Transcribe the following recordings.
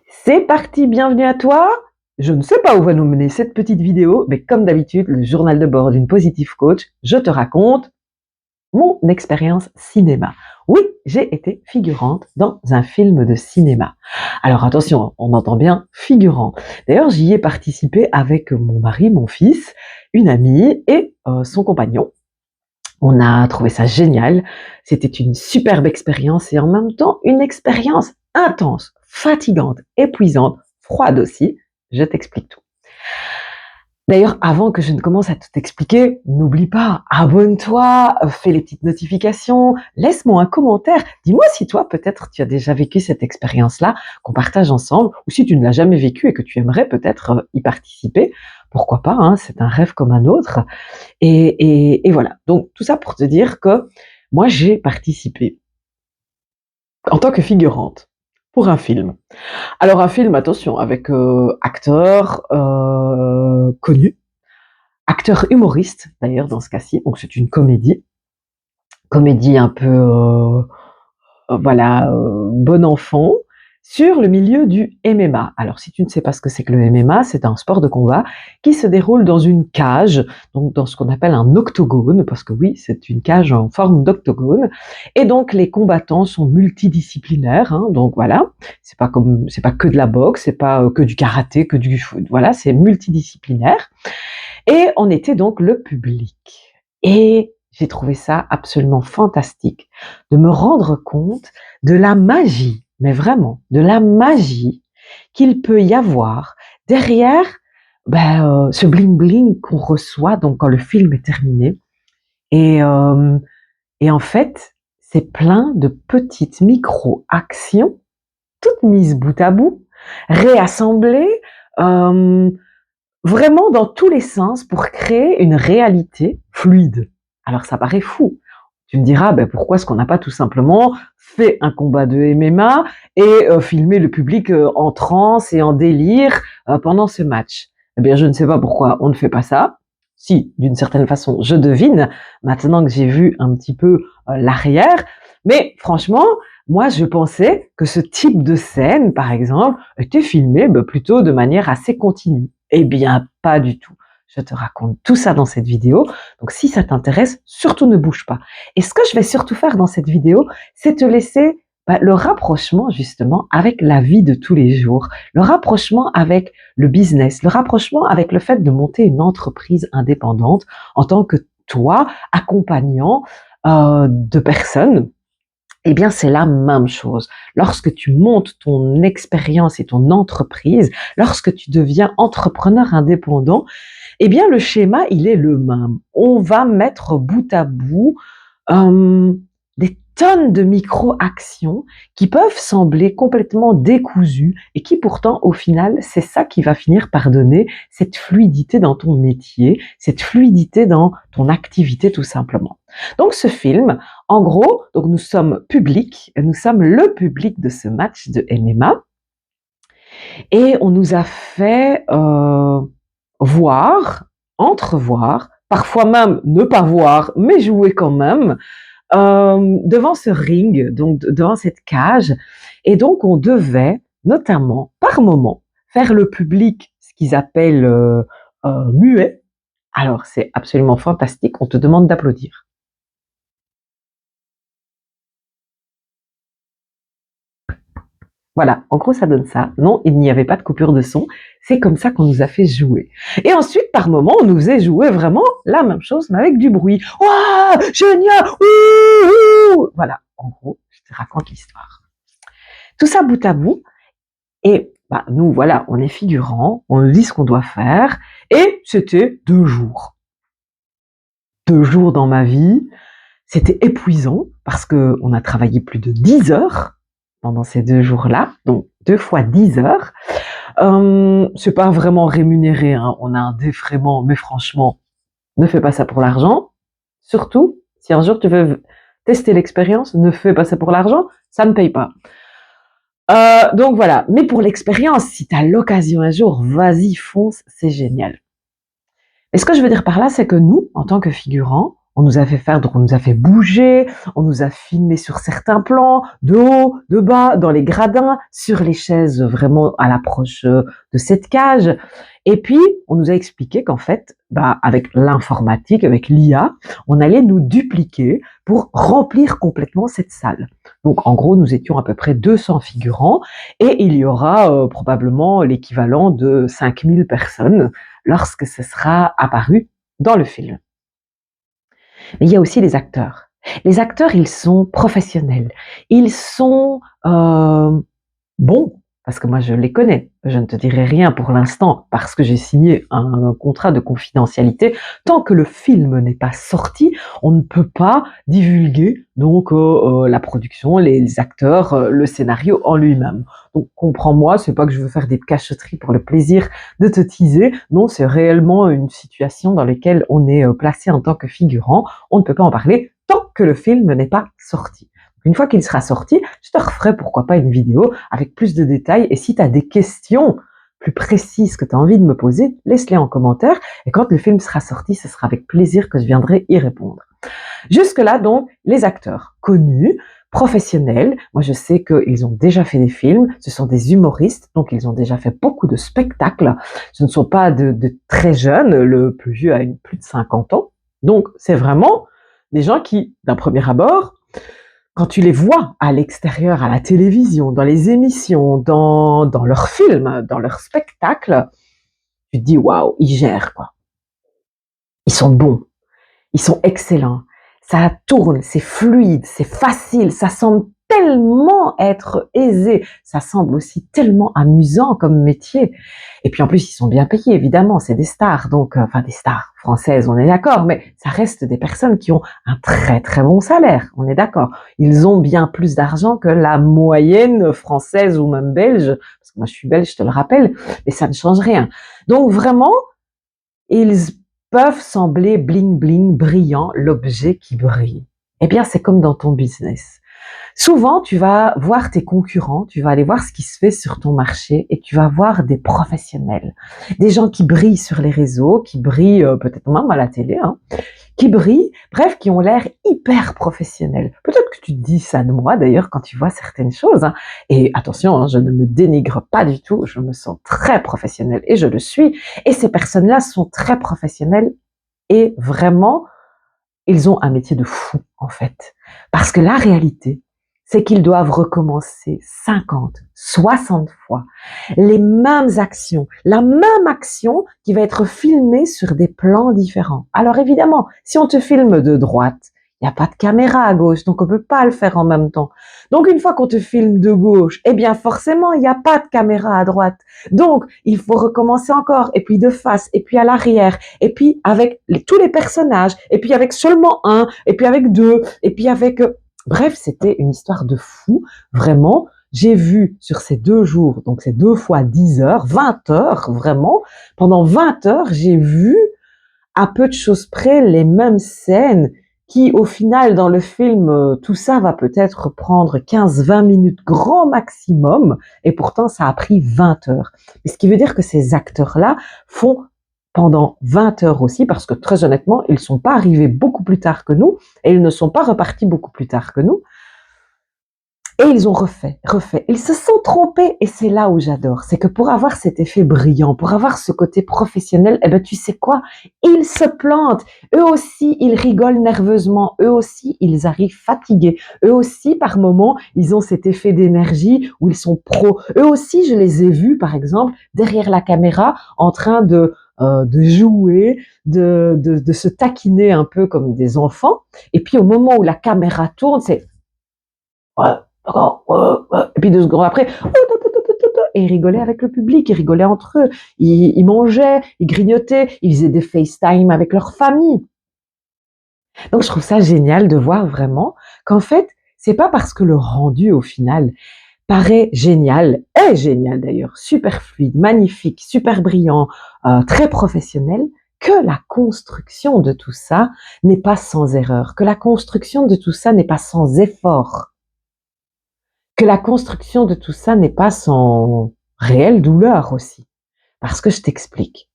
C'est parti, bienvenue à toi. Je ne sais pas où va nous mener cette petite vidéo, mais comme d'habitude, le journal de bord d'une positive coach, je te raconte mon expérience cinéma. Oui, j'ai été figurante dans un film de cinéma. Alors attention, on entend bien figurant. D'ailleurs, j'y ai participé avec mon mari, mon fils, une amie et son compagnon. On a trouvé ça génial. C'était une superbe expérience et en même temps une expérience intense, fatigante, épuisante, froide aussi. Je t'explique tout. D'ailleurs, avant que je ne commence à tout expliquer, n'oublie pas, abonne-toi, fais les petites notifications, laisse-moi un commentaire. Dis-moi si toi, peut-être, tu as déjà vécu cette expérience-là, qu'on partage ensemble, ou si tu ne l'as jamais vécu et que tu aimerais peut-être y participer. Pourquoi pas, hein, c'est un rêve comme un autre. Et voilà. Donc, tout ça pour te dire que moi, j'ai participé en tant que figurante pour un film. Alors, un film, attention, avec acteurs connus, acteurs humoristes, d'ailleurs, dans ce cas-ci. Donc, c'est une comédie. Comédie un peu, voilà, bon enfant, sur le milieu du MMA. Alors, si tu ne sais pas ce que c'est que le MMA, c'est un sport de combat qui se déroule dans une cage, donc dans ce qu'on appelle un octogone, parce que oui, c'est une cage en forme d'octogone. Et donc, les combattants sont multidisciplinaires, hein, donc voilà. C'est pas que de la boxe, c'est pas que du karaté, que du foot. Voilà, c'est multidisciplinaire. Et on était donc le public. Et j'ai trouvé ça absolument fantastique de me rendre compte de la magie, mais vraiment de la magie qu'il peut y avoir derrière ce bling bling qu'on reçoit donc quand le film est terminé. Et, euh, et en fait, c'est plein de petites micro-actions, toutes mises bout à bout, réassemblées, euh, vraiment dans tous les sens pour créer une réalité fluide. Alors ça paraît fou. Tu me diras, ben pourquoi est-ce qu'on n'a pas tout simplement fait un combat de MMA et filmé le public en transe et en délire pendant ce match? Eh bien, je ne sais pas pourquoi on ne fait pas ça. Si, d'une certaine façon, je devine, maintenant que j'ai vu un petit peu l'arrière, mais franchement, moi, je pensais que ce type de scène, par exemple, était filmé plutôt de manière assez continue. Eh bien, pas du tout. Je te raconte tout ça dans cette vidéo. Donc, si ça t'intéresse, surtout ne bouge pas. Et ce que je vais surtout faire dans cette vidéo, c'est te laisser le rapprochement justement avec la vie de tous les jours, le rapprochement avec le business, le rapprochement avec le fait de monter une entreprise indépendante en tant que toi, accompagnant de personnes. Eh bien, c'est la même chose. Lorsque tu montes ton expérience et ton entreprise, lorsque tu deviens entrepreneur indépendant, eh bien, le schéma, il est le même. On va mettre bout à bout des tonnes de micro-actions qui peuvent sembler complètement décousues et qui pourtant, au final, c'est ça qui va finir par donner cette fluidité dans ton métier, cette fluidité dans ton activité tout simplement. Donc ce film, en gros, donc nous sommes nous sommes le public de ce match de MMA et on nous a fait voir, entrevoir, parfois même ne pas voir, mais jouer quand même, devant ce ring, donc devant cette cage. Et donc, on devait, notamment, par moment, faire le public, ce qu'ils appellent muet. Alors, c'est absolument fantastique, on te demande d'applaudir. Voilà, en gros, ça donne ça. Non, il n'y avait pas de coupure de son. C'est comme ça qu'on nous a fait jouer. Et ensuite, par moment, on nous faisait jouer vraiment la même chose, mais avec du bruit. Waouh, génial, ouh, ouh. Voilà, en gros, je te raconte l'histoire. Tout ça bout à bout. Et nous, voilà, on est figurants, on nous dit ce qu'on doit faire. Et c'était 2 jours. 2 jours dans ma vie. C'était épuisant parce qu'on a travaillé plus de 10 heures pendant ces 2 jours-là, donc 2 fois 10 heures. C'est pas vraiment rémunéré, hein. On a un défraiement, mais franchement, ne fais pas ça pour l'argent. Surtout, si un jour tu veux tester l'expérience, ne fais pas ça pour l'argent, ça ne paye pas. Donc voilà, mais pour l'expérience, si tu as l'occasion un jour, vas-y, fonce, c'est génial. Et ce que je veux dire par là, c'est que nous, en tant que figurants, On nous a fait faire, donc on nous a fait bouger, on nous a filmé sur certains plans, de haut, de bas, dans les gradins, sur les chaises, vraiment à l'approche de cette cage. Et puis, on nous a expliqué qu'en fait, avec l'informatique, avec l'IA, on allait nous dupliquer pour remplir complètement cette salle. Donc, en gros, nous étions à peu près 200 figurants et il y aura probablement l'équivalent de 5000 personnes lorsque ce sera apparu dans le film. Mais il y a aussi les acteurs. Les acteurs, ils sont professionnels. Ils sont bons, parce que moi je les connais. Je ne te dirai rien pour l'instant parce que j'ai signé un contrat de confidentialité. Tant que le film n'est pas sorti, on ne peut pas divulguer donc la production, les acteurs, le scénario en lui-même. Donc comprends-moi, c'est pas que je veux faire des cachotteries pour le plaisir de te teaser. Non, c'est réellement une situation dans laquelle on est placé en tant que figurant. On ne peut pas en parler tant que le film n'est pas sorti. Une fois qu'il sera sorti, je te referai pourquoi pas une vidéo avec plus de détails. Et si tu as des questions plus précises que tu as envie de me poser, laisse-les en commentaire. Et quand le film sera sorti, ce sera avec plaisir que je viendrai y répondre. Jusque-là, donc, les acteurs connus, professionnels. Moi, je sais qu'ils ont déjà fait des films. Ce sont des humoristes, donc ils ont déjà fait beaucoup de spectacles. Ce ne sont pas de très jeunes. Le plus vieux a plus de 50 ans. Donc, c'est vraiment des gens qui, d'un premier abord, quand tu les vois à l'extérieur, à la télévision, dans les émissions, dans leurs films, dans leurs spectacles, tu te dis waouh, ils gèrent quoi. Ils sont bons, ils sont excellents. Ça tourne, c'est fluide, c'est facile, ça semble tellement être aisé, ça semble aussi tellement amusant comme métier. Et puis en plus, ils sont bien payés, évidemment, c'est des stars, donc enfin des stars françaises, on est d'accord, mais ça reste des personnes qui ont un très très bon salaire, on est d'accord. Ils ont bien plus d'argent que la moyenne française ou même belge, parce que moi je suis belge, je te le rappelle, mais ça ne change rien. Donc vraiment, ils peuvent sembler bling bling, brillant, l'objet qui brille. Eh bien, c'est comme dans ton business. Souvent, tu vas voir tes concurrents, tu vas aller voir ce qui se fait sur ton marché et tu vas voir des professionnels, des gens qui brillent sur les réseaux, qui brillent peut-être même à la télé, hein, qui brillent, bref, qui ont l'air hyper professionnels. Peut-être que tu te dis ça de moi d'ailleurs quand tu vois certaines choses. Hein. Et attention, hein, je ne me dénigre pas du tout, je me sens très professionnelle et je le suis. Et ces personnes-là sont très professionnelles et vraiment, ils ont un métier de fou en fait. Parce que la réalité, c'est qu'ils doivent recommencer 50, 60 fois les mêmes actions, la même action qui va être filmée sur des plans différents. Alors évidemment, si on te filme de droite, il n'y a pas de caméra à gauche, donc on peut pas le faire en même temps. Donc une fois qu'on te filme de gauche, eh bien forcément, il n'y a pas de caméra à droite. Donc il faut recommencer encore, et puis de face, et puis à l'arrière, et puis avec tous les personnages, et puis avec seulement un, et puis avec deux, et puis avec... Bref, c'était une histoire de fou, vraiment. J'ai vu sur ces 2 jours, donc c'est 2 fois 10 heures, 20 heures, vraiment. Pendant 20 heures, j'ai vu à peu de choses près les mêmes scènes qui, au final, dans le film, tout ça va peut-être prendre 15-20 minutes grand maximum, et pourtant ça a pris 20 heures. Et ce qui veut dire que ces acteurs-là font pendant 20 heures aussi, parce que très honnêtement, ils ne sont pas arrivés beaucoup plus tard que nous, et ils ne sont pas repartis beaucoup plus tard que nous. Et ils ont refait. Ils se sont trompés et c'est là où j'adore. C'est que pour avoir cet effet brillant, pour avoir ce côté professionnel, eh ben tu sais quoi? Ils se plantent. Eux aussi, ils rigolent nerveusement. Eux aussi, ils arrivent fatigués. Eux aussi, par moments, ils ont cet effet d'énergie où ils sont pros. Eux aussi, je les ai vus, par exemple, derrière la caméra, en train de jouer, de se taquiner un peu comme des enfants. Et puis au moment où la caméra tourne, c'est ouais, d'accord, ouais. Et puis 2 secondes après, et ils rigolaient avec le public, ils rigolaient entre eux, ils mangeaient, ils grignotaient, ils faisaient des FaceTime avec leur famille. Donc je trouve ça génial de voir vraiment qu'en fait, c'est pas parce que le rendu au final paraît génial, est génial d'ailleurs, super fluide, magnifique, super brillant, très professionnel, que la construction de tout ça n'est pas sans erreur, que la construction de tout ça n'est pas sans effort. Que la construction de tout ça n'est pas sans réelle douleur aussi. Parce que je t'explique,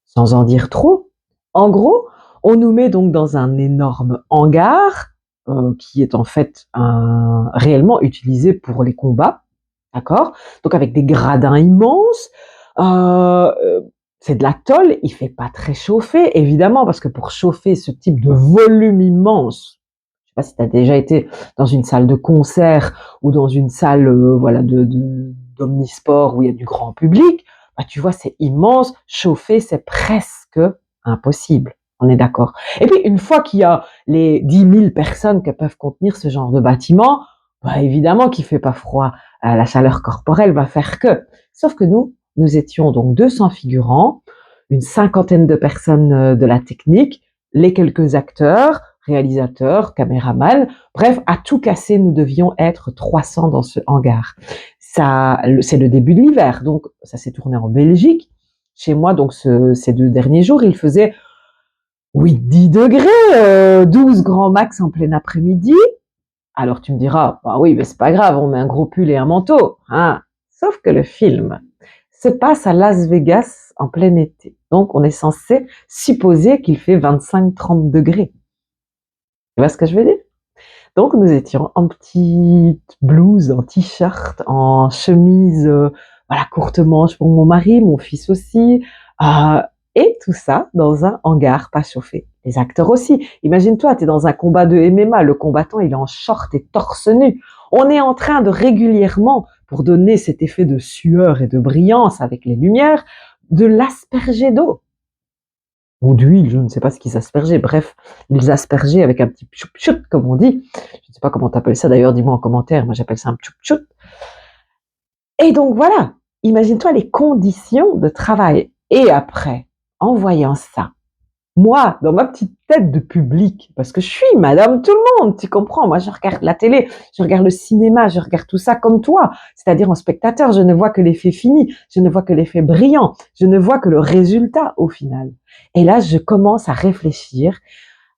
sans en dire trop. En gros, On nous met donc dans un énorme hangar qui est en fait réellement utilisé pour les combats, d'accord? Donc avec des gradins immenses, c'est de la tôle, il fait pas très chauffer, évidemment, parce que pour chauffer ce type de volume immense, je sais pas si tu as déjà été dans une salle de concert ou dans une salle, voilà, d'omnisport où il y a du grand public, bah, tu vois, c'est immense, chauffer, c'est presque impossible. On est d'accord. Et puis, une fois qu'il y a les 10 000 personnes que peuvent contenir ce genre de bâtiment, bah, évidemment qu'il fait pas froid. La chaleur corporelle va faire que. Sauf que nous étions donc 200 figurants, une cinquantaine de personnes de la technique, les quelques acteurs, réalisateurs, caméramans, bref, à tout casser, nous devions être 300 dans ce hangar. Ça, c'est le début de l'hiver, donc ça s'est tourné en Belgique. Chez moi, donc ces 2 derniers jours, il faisait, oui, 10 degrés, 12 grand max en plein après-midi. Alors tu me diras, bah oui, mais c'est pas grave, on met un gros pull et un manteau, hein. Sauf que le film se passe à Las Vegas en plein été. Donc on est censé supposer qu'il fait 25-30 degrés. Tu vois ce que je veux dire? Donc nous étions en petite blouse, en t-shirt, en chemise, voilà, courte manche pour mon mari, mon fils aussi, et tout ça dans un hangar pas chauffé. Les acteurs aussi. Imagine-toi, tu es dans un combat de MMA, le combattant il est en short et torse nu. On est en train de régulièrement, pour donner cet effet de sueur et de brillance avec les lumières, de l'asperger d'eau ou d'huile, je ne sais pas ce qu'ils aspergeaient. Bref, ils aspergeaient avec un petit pchoup-pchoup, comme on dit. Je ne sais pas comment tu appelles ça d'ailleurs, dis-moi en commentaire. Moi, j'appelle ça un pchoup-pchoup. Et donc voilà, imagine-toi les conditions de travail. Et après, en voyant ça, moi, dans ma petite tête de public, parce que je suis madame tout le monde, tu comprends? Moi, je regarde la télé, je regarde le cinéma, je regarde tout ça comme toi, c'est-à-dire en spectateur, je ne vois que l'effet fini, je ne vois que l'effet brillant, je ne vois que le résultat au final. Et là, je commence à réfléchir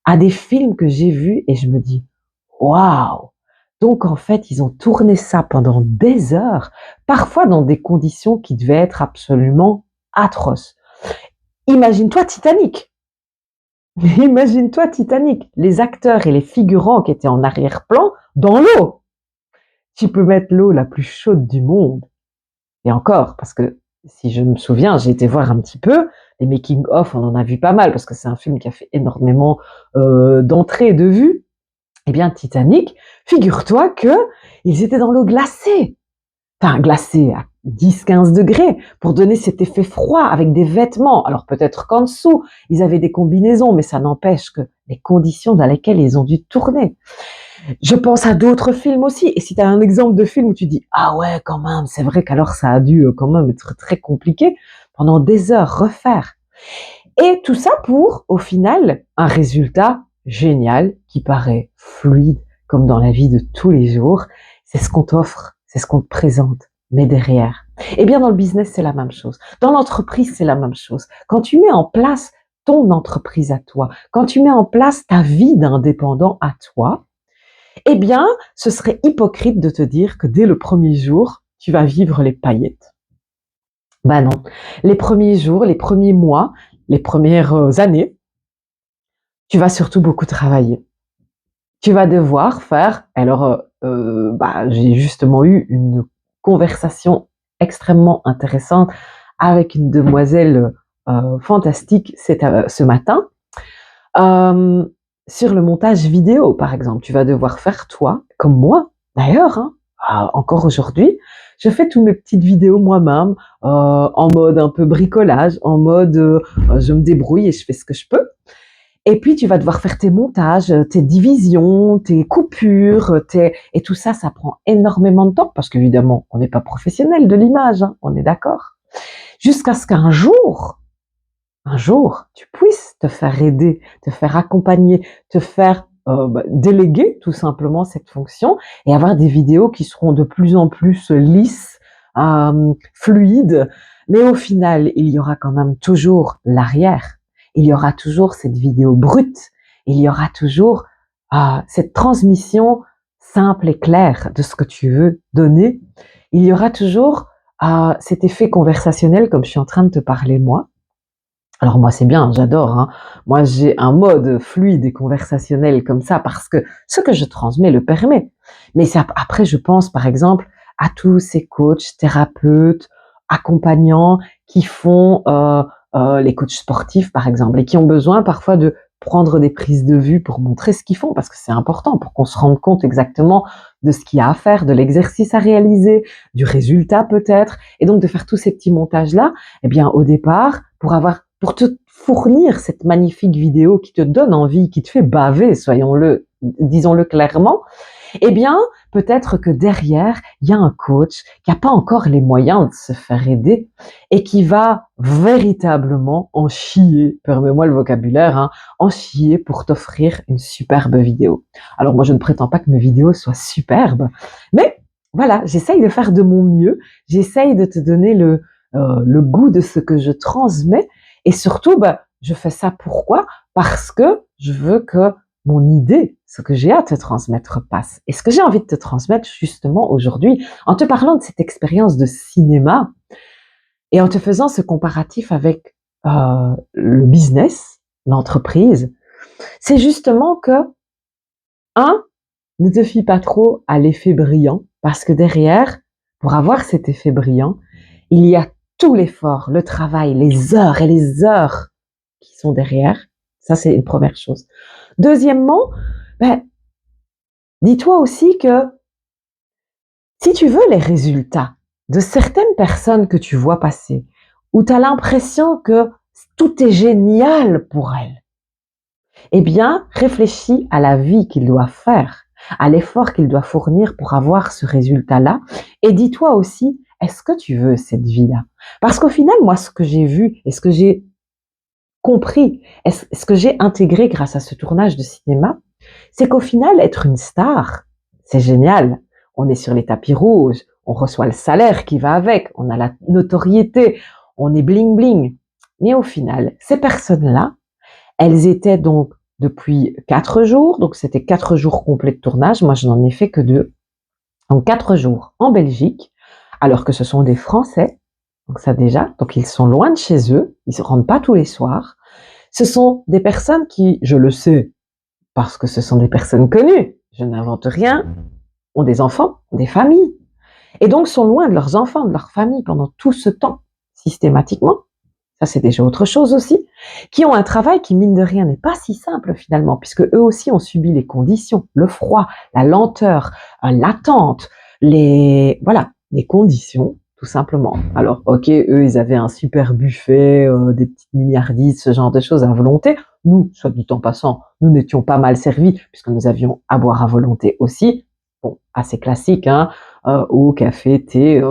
à des films que j'ai vus et je me dis, waouh! Donc en fait, ils ont tourné ça pendant des heures, parfois dans des conditions qui devaient être absolument atroces. Imagine-toi Titanic. Imagine-toi Titanic, les acteurs et les figurants qui étaient en arrière-plan dans l'eau. Tu peux mettre l'eau la plus chaude du monde. Et encore, parce que si je me souviens, j'ai été voir un petit peu les making-of, on en a vu pas mal, parce que c'est un film qui a fait énormément d'entrées et de vues. Eh bien, Titanic, figure-toi que ils étaient dans l'eau glacée. Enfin, glacée à 10-15 degrés pour donner cet effet froid avec des vêtements. Alors peut-être qu'en dessous, ils avaient des combinaisons, mais ça n'empêche que les conditions dans lesquelles ils ont dû tourner. Je pense à d'autres films aussi. Et si tu as un exemple de film où tu dis, ah ouais, quand même, c'est vrai qu'alors ça a dû quand même être très compliqué, pendant des heures refaire. Et tout ça pour, au final, un résultat génial qui paraît fluide, comme dans la vie de tous les jours. C'est ce qu'on t'offre, c'est ce qu'on te présente. Mais derrière, eh bien dans le business, c'est la même chose. Dans l'entreprise, c'est la même chose. Quand tu mets en place ton entreprise à toi, quand tu mets en place ta vie d'indépendant à toi, eh bien, ce serait hypocrite de te dire que dès le premier jour, tu vas vivre les paillettes. Ben non. Les premiers jours, les premiers mois, les premières années, tu vas surtout beaucoup travailler. Tu vas devoir faire, alors, j'ai justement eu une conversation extrêmement intéressante avec une demoiselle fantastique ce matin, sur le montage vidéo, par exemple. Tu vas devoir faire, toi, comme moi, d'ailleurs, hein, encore aujourd'hui, je fais toutes mes petites vidéos moi-même, en mode un peu bricolage, en mode je me débrouille et je fais ce que je peux. Et puis, tu vas devoir faire tes montages, tes divisions, tes coupures, et tout ça, ça prend énormément de temps parce qu'évidemment, on n'est pas professionnel de l'image, hein, on est d'accord. Jusqu'à ce qu'un jour, tu puisses te faire aider, te faire accompagner, te faire déléguer tout simplement cette fonction et avoir des vidéos qui seront de plus en plus lisses, fluides. Mais au final, il y aura quand même toujours l'arrière. Il y aura toujours cette vidéo brute. Il y aura toujours cette transmission simple et claire de ce que tu veux donner. Il y aura toujours cet effet conversationnel comme je suis en train de te parler moi. Alors moi c'est bien, j'adore, hein. Moi j'ai un mode fluide et conversationnel comme ça parce que ce que je transmets le permet. Mais c'est après je pense par exemple à tous ces coachs, thérapeutes, accompagnants qui font, les coachs sportifs par exemple et qui ont besoin parfois de prendre des prises de vue pour montrer ce qu'ils font parce que c'est important pour qu'on se rende compte exactement de ce qu'il y a à faire, de l'exercice à réaliser, du résultat peut-être et donc de faire tous ces petits montages là, eh bien au départ pour te fournir cette magnifique vidéo qui te donne envie, qui te fait baver, disons-le clairement, eh bien, peut-être que derrière, il y a un coach qui n'a pas encore les moyens de se faire aider et qui va véritablement en chier, permets-moi le vocabulaire, hein, en chier pour t'offrir une superbe vidéo. Alors moi, je ne prétends pas que mes vidéos soient superbes, mais voilà, j'essaye de faire de mon mieux, j'essaye de te donner le goût de ce que je transmets et surtout, je fais ça pourquoi? Parce que je veux que mon idée, ce que j'ai à te transmettre passe. Et ce que j'ai envie de te transmettre justement aujourd'hui, en te parlant de cette expérience de cinéma et en te faisant ce comparatif avec le business, l'entreprise, c'est justement que, un, ne te fie pas trop à l'effet brillant, parce que derrière, pour avoir cet effet brillant, il y a tout l'effort, le travail, les heures et les heures qui sont derrière. Ça, c'est une première chose. Deuxièmement, ben, dis-toi aussi que si tu veux les résultats de certaines personnes que tu vois passer, où tu as l'impression que tout est génial pour elles, eh bien, réfléchis à la vie qu'ils doivent faire, à l'effort qu'ils doivent fournir pour avoir ce résultat-là. Et dis-toi aussi, est-ce que tu veux cette vie-là? Parce qu'au final, moi, ce que j'ai vu et ce que j'ai compris, ce que j'ai intégré grâce à ce tournage de cinéma, c'est qu'au final, être une star, c'est génial. On est sur les tapis rouges, on reçoit le salaire qui va avec, on a la notoriété, on est bling bling. Mais au final, ces personnes-là, elles étaient donc depuis 4 jours, donc c'était 4 jours complets de tournage. Moi, je n'en ai fait que 2. Donc 4 jours en Belgique, alors que ce sont des Français. Donc ça déjà, donc ils sont loin de chez eux, ils se rendent pas tous les soirs. Ce sont des personnes qui, je le sais, parce que ce sont des personnes connues, je n'invente rien, ont des enfants, ont des familles, et donc sont loin de leurs enfants, de leur famille pendant tout ce temps, systématiquement. Ça, c'est déjà autre chose aussi, qui ont un travail qui, mine de rien, n'est pas si simple finalement, puisque eux aussi ont subi les conditions, le froid, la lenteur, l'attente, voilà, les conditions, tout simplement. Alors, ok, eux, ils avaient un super buffet, des petites milliardises, ce genre de choses à volonté. Nous, soit dit en passant, nous n'étions pas mal servis, puisque nous avions à boire à volonté aussi. Bon, assez classique, hein, eau, café, thé,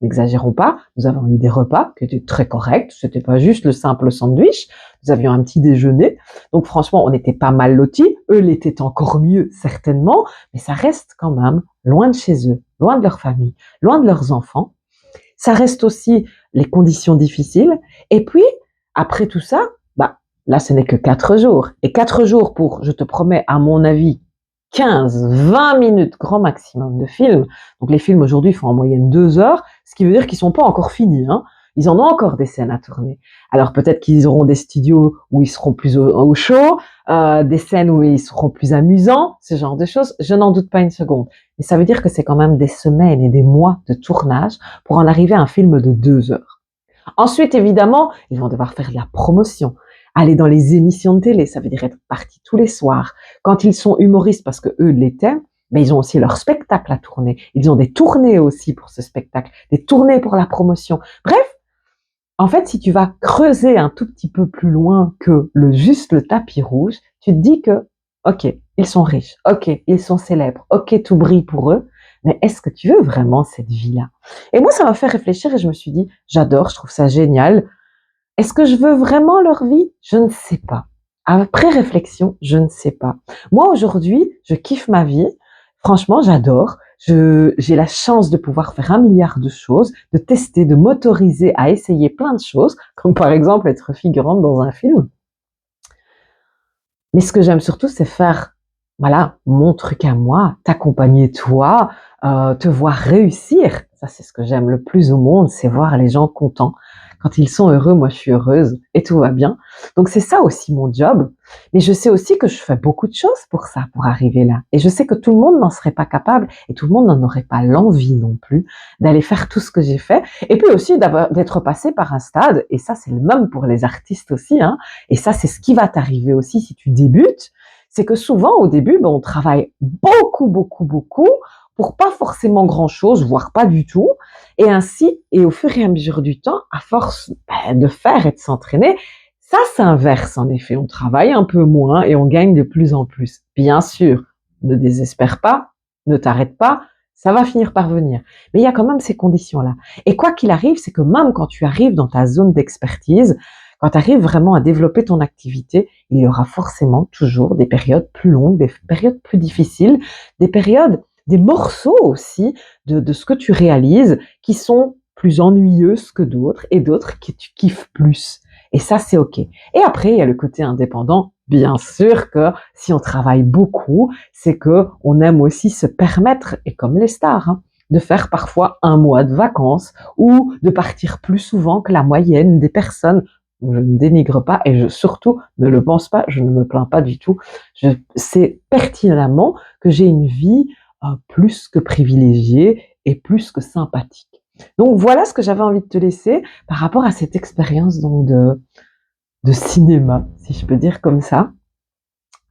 n'exagérons pas, nous avons eu des repas qui étaient très corrects, c'était pas juste le simple sandwich, nous avions un petit déjeuner, donc franchement on était pas mal lotis, eux l'étaient encore mieux certainement, mais ça reste quand même loin de chez eux, loin de leur famille, loin de leurs enfants, ça reste aussi les conditions difficiles, et puis après tout ça, là ce n'est que 4 jours, et 4 jours pour, je te promets, à mon avis, 15-20 minutes grand maximum de film. Donc les films aujourd'hui font en moyenne 2 heures, ce qui veut dire qu'ils sont pas encore finis, hein. Ils en ont encore des scènes à tourner. Alors peut-être qu'ils auront des studios où ils seront plus au chaud, des scènes où ils seront plus amusants, ce genre de choses, je n'en doute pas une seconde. Mais ça veut dire que c'est quand même des semaines et des mois de tournage pour en arriver à un film de 2 heures. Ensuite, évidemment, ils vont devoir faire de la promotion, aller dans les émissions de télé, ça veut dire être partis tous les soirs. Quand ils sont humoristes, parce que eux l'étaient, mais ils ont aussi leur spectacle à tourner. Ils ont des tournées aussi pour ce spectacle, des tournées pour la promotion. Bref, en fait, si tu vas creuser un tout petit peu plus loin que juste le tapis rouge, tu te dis que, ok, ils sont riches, ok, ils sont célèbres, ok, tout brille pour eux, mais est-ce que tu veux vraiment cette vie-là? Et moi, ça m'a fait réfléchir et je me suis dit, j'adore, je trouve ça génial. Est-ce que je veux vraiment leur vie? Je ne sais pas. Après réflexion, je ne sais pas. Moi, aujourd'hui, je kiffe ma vie. Franchement, j'adore. J'ai la chance de pouvoir faire 1 milliard de choses, de tester, de m'autoriser à essayer plein de choses, comme par exemple être figurante dans un film. Mais ce que j'aime surtout, c'est faire, voilà, mon truc à moi, t'accompagner toi, te voir réussir. Ça, c'est ce que j'aime le plus au monde, c'est voir les gens contents. Quand ils sont heureux, moi je suis heureuse et tout va bien. Donc c'est ça aussi mon job. Mais je sais aussi que je fais beaucoup de choses pour ça, pour arriver là. Et je sais que tout le monde n'en serait pas capable et tout le monde n'en aurait pas l'envie non plus d'aller faire tout ce que j'ai fait. Et puis aussi d'être passé par un stade, et ça c'est le même pour les artistes aussi, hein, et ça c'est ce qui va t'arriver aussi si tu débutes, c'est que souvent au début, on travaille beaucoup pour pas forcément grand-chose, voire pas du tout. Et ainsi, et au fur et à mesure du temps, à force de faire et de s'entraîner, ça s'inverse en effet. On travaille un peu moins et on gagne de plus en plus. Bien sûr, ne désespère pas, ne t'arrête pas, ça va finir par venir. Mais il y a quand même ces conditions-là. Et quoi qu'il arrive, c'est que même quand tu arrives dans ta zone d'expertise, quand tu arrives vraiment à développer ton activité, il y aura forcément toujours des périodes plus longues, des périodes plus difficiles, des périodes, des morceaux aussi de ce que tu réalises qui sont plus ennuyeuses que d'autres et d'autres que tu kiffes plus. Et ça, c'est OK. Et après, il y a le côté indépendant. Bien sûr que si on travaille beaucoup, c'est que on aime aussi se permettre, et comme les stars, hein, de faire parfois un mois de vacances ou de partir plus souvent que la moyenne des personnes. Je ne dénigre pas et je surtout ne le pense pas, je ne me plains pas du tout. Je sais pertinemment que j'ai une vie plus que privilégiée et plus que sympathique. Donc voilà ce que j'avais envie de te laisser par rapport à cette expérience donc de cinéma, si je peux dire comme ça,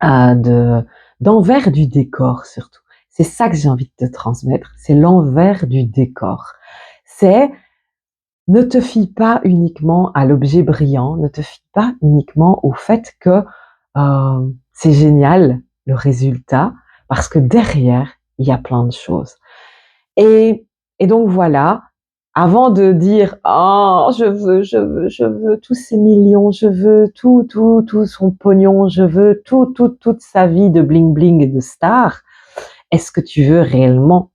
d'envers du décor surtout. C'est ça que j'ai envie de te transmettre, c'est l'envers du décor. C'est ne te fie pas uniquement à l'objet brillant, ne te fie pas uniquement au fait que c'est génial le résultat, parce que derrière, il y a plein de choses. Et, et donc voilà, avant de dire oh je veux tous ces millions, je veux tout son pognon, je veux toute sa vie de bling bling et de star, est-ce que tu veux réellement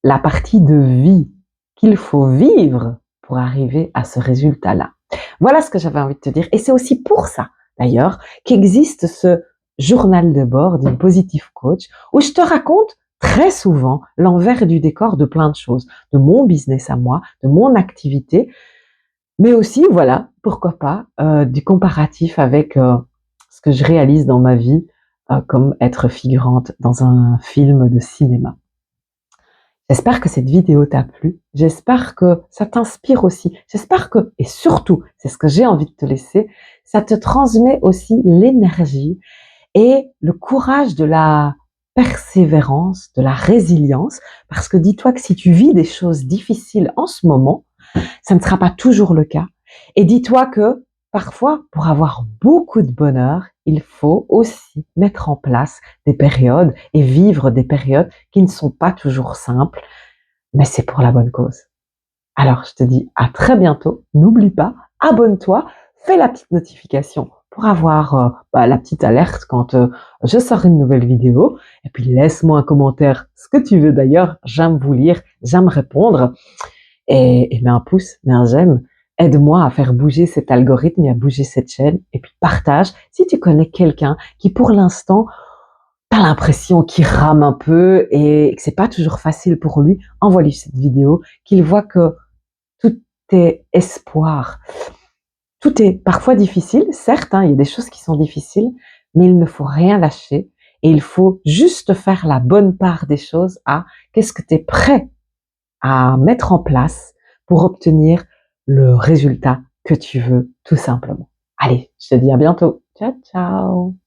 la partie de vie qu'il faut vivre pour arriver à ce résultat-là? Voilà ce que j'avais envie de te dire. Et c'est aussi pour ça, d'ailleurs, qu'existe ce journal de bord d'une positive coach où je te raconte très souvent l'envers du décor de plein de choses, de mon business à moi, de mon activité, mais aussi, voilà, pourquoi pas, du comparatif avec ce que je réalise dans ma vie, comme être figurante dans un film de cinéma. J'espère que cette vidéo t'a plu. J'espère que ça t'inspire aussi. J'espère que, et surtout, c'est ce que j'ai envie de te laisser, ça te transmet aussi l'énergie et le courage de la persévérance, de la résilience, parce que dis-toi que si tu vis des choses difficiles en ce moment, ça ne sera pas toujours le cas. Et dis-toi que parfois, pour avoir beaucoup de bonheur, il faut aussi mettre en place des périodes et vivre des périodes qui ne sont pas toujours simples, mais c'est pour la bonne cause. Alors, je te dis à très bientôt. N'oublie pas, abonne-toi, fais la petite notification pour avoir la petite alerte quand je sors une nouvelle vidéo. Et puis, laisse-moi un commentaire, ce que tu veux d'ailleurs. J'aime vous lire, j'aime répondre. Et mets un pouce, mets un j'aime. Aide-moi à faire bouger cet algorithme et à bouger cette chaîne. Et puis, partage si tu connais quelqu'un qui, pour l'instant, t'as l'impression qu'il rame un peu et que c'est pas toujours facile pour lui. Envoie-lui cette vidéo, qu'il voit que tout est espoir. Tout est parfois difficile, certes, hein, il y a des choses qui sont difficiles, mais il ne faut rien lâcher et il faut juste faire la bonne part des choses à qu'est-ce que tu es prêt à mettre en place pour obtenir le résultat que tu veux, tout simplement. Allez, je te dis à bientôt. Ciao, ciao!